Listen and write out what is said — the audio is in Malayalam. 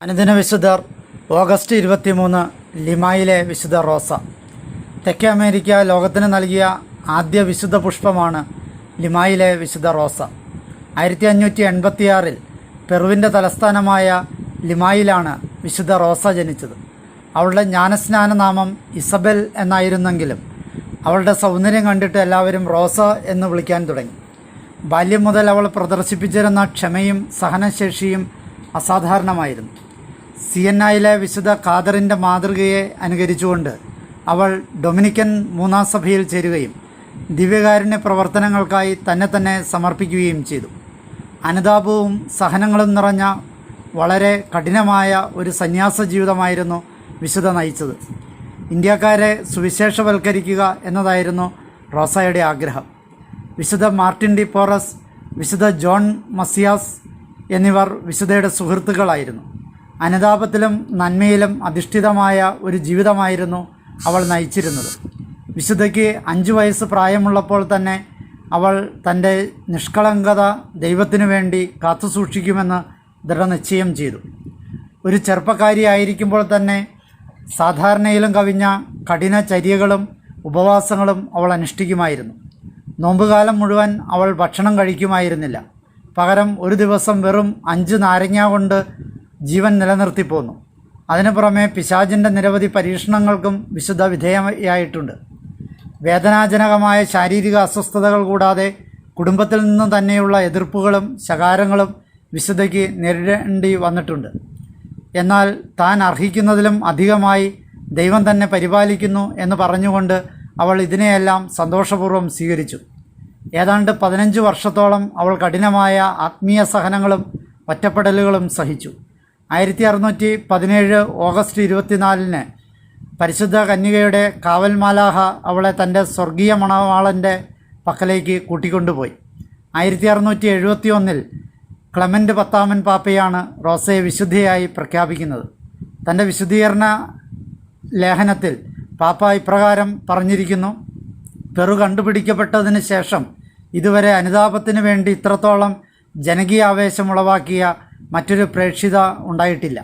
അനുദിന വിശുദ്ധർ ഓഗസ്റ്റ് 23 ലിമായിലെ വിശുദ്ധ റോസ. തെക്കേ അമേരിക്ക ലോകത്തിന് നൽകിയ ആദ്യ വിശുദ്ധ പുഷ്പമാണ് ലിമായിലെ വിശുദ്ധ റോസ. 1586 പെറുവിൻ്റെ തലസ്ഥാനമായ ലിമായിലാണ് വിശുദ്ധ റോസ ജനിച്ചത്. അവളുടെ ജ്ഞാനസ്നാന നാമം ഇസബെൽ എന്നായിരുന്നെങ്കിലും അവളുടെ സൗന്ദര്യം കണ്ടിട്ട് എല്ലാവരും റോസ എന്ന് വിളിക്കാൻ തുടങ്ങി. ബാല്യം മുതൽ അവൾ പ്രദർശിപ്പിച്ചിരുന്ന ക്ഷമയും സഹനശേഷിയും അസാധാരണമായിരുന്നു. സിയന്നയിലെ വിശുദ്ധ ഖാദറിൻ്റെ മാതൃകയെ അനുകരിച്ചുകൊണ്ട് അവൾ ഡൊമിനിക്കൻ മൂന്നാം സഭയിൽ ചേരുകയും ദിവ്യകാരുണ്യ പ്രവർത്തനങ്ങൾക്കായി തന്നെ സമർപ്പിക്കുകയും ചെയ്തു. അനുതാപവും സഹനങ്ങളും നിറഞ്ഞ വളരെ കഠിനമായ ഒരു സന്യാസ ജീവിതമായിരുന്നു വിശുദ്ധ നയിച്ചത്. ഇന്ത്യക്കാരെ സുവിശേഷവൽക്കരിക്കുക എന്നതായിരുന്നു റോസയുടെ ആഗ്രഹം. വിശുദ്ധ മാർട്ടിൻ ഡി പോറസ്, വിശുദ്ധ ജോൺ മസിയാസ് എന്നിവർ വിശുദ്ധയുടെ സുഹൃത്തുക്കളായിരുന്നു. അനുതാപത്തിലും നന്മയിലും അധിഷ്ഠിതമായ ഒരു ജീവിതമായിരുന്നു അവൾ നയിച്ചിരുന്നത്. വിശുദ്ധയ്ക്ക് 5 വയസ്സ് പ്രായമുള്ളപ്പോൾ തന്നെ അവൾ തൻ്റെ നിഷ്കളങ്കത ദൈവത്തിനു വേണ്ടി കാത്തുസൂക്ഷിക്കുമെന്ന് ദൃഢനിശ്ചയം ചെയ്തു. ഒരു ചെറുപ്പക്കാരിയായിരിക്കുമ്പോൾ തന്നെ സാധാരണയിലും കവിഞ്ഞ കഠിന ചര്യകളും ഉപവാസങ്ങളും അവൾ അനുഷ്ഠിക്കുമായിരുന്നു. നോമ്പുകാലം മുഴുവൻ അവൾ ഭക്ഷണം കഴിക്കുമായിരുന്നില്ല. പകരം ഒരു ദിവസം വെറും 5 നാരങ്ങ കൊണ്ട് ജീവൻ നിലനിർത്തിപ്പോന്നു. അതിനു പുറമെ പിശാചിൻ്റെ നിരവധി പരീക്ഷണങ്ങൾക്കും വിശുദ്ധ വിധേയമായിട്ടുണ്ട്. വേദനാജനകമായ ശാരീരിക അസ്വസ്ഥതകൾ കൂടാതെ കുടുംബത്തിൽ നിന്നും തന്നെയുള്ള എതിർപ്പുകളും ശകാരങ്ങളും വിശുദ്ധയ്ക്ക് നേരിടേണ്ടി വന്നിട്ടുണ്ട്. എന്നാൽ താൻ അർഹിക്കുന്നതിലും അധികമായി ദൈവം തന്നെ പരിപാലിക്കുന്നു എന്ന് പറഞ്ഞുകൊണ്ട് അവൾ ഇതിനെയെല്ലാം സന്തോഷപൂർവ്വം സ്വീകരിച്ചു. ഏതാണ്ട് 15 വർഷത്തോളം അവൾ കഠിനമായ ആത്മീയ സഹനങ്ങളും ഒറ്റപ്പെടലുകളും സഹിച്ചു. 1617 ഓഗസ്റ്റ് 24 പരിശുദ്ധ കന്യകയുടെ കാവൽ മാലാഹ അവളെ തൻ്റെ സ്വർഗീയ മണവാളൻ്റെ പക്കലേക്ക് കൂട്ടിക്കൊണ്ടുപോയി. 1671 ക്ലെമൻ്റ് 10 പാപ്പയാണ് റോസയെ വിശുദ്ധയായി പ്രഖ്യാപിക്കുന്നത്. തൻ്റെ വിശുദ്ധീകരണ ലേഖനത്തിൽ പാപ്പ ഇപ്രകാരം പറഞ്ഞിരിക്കുന്നു: പെറു കണ്ടുപിടിക്കപ്പെട്ടതിന് ശേഷം ഇതുവരെ അനുതാപത്തിന് വേണ്ടി ഇത്രത്തോളം ജനകീയ ആവേശമുളവാക്കിയ മറ്റൊരു പ്രേക്ഷിത ഉണ്ടായിട്ടില്ല.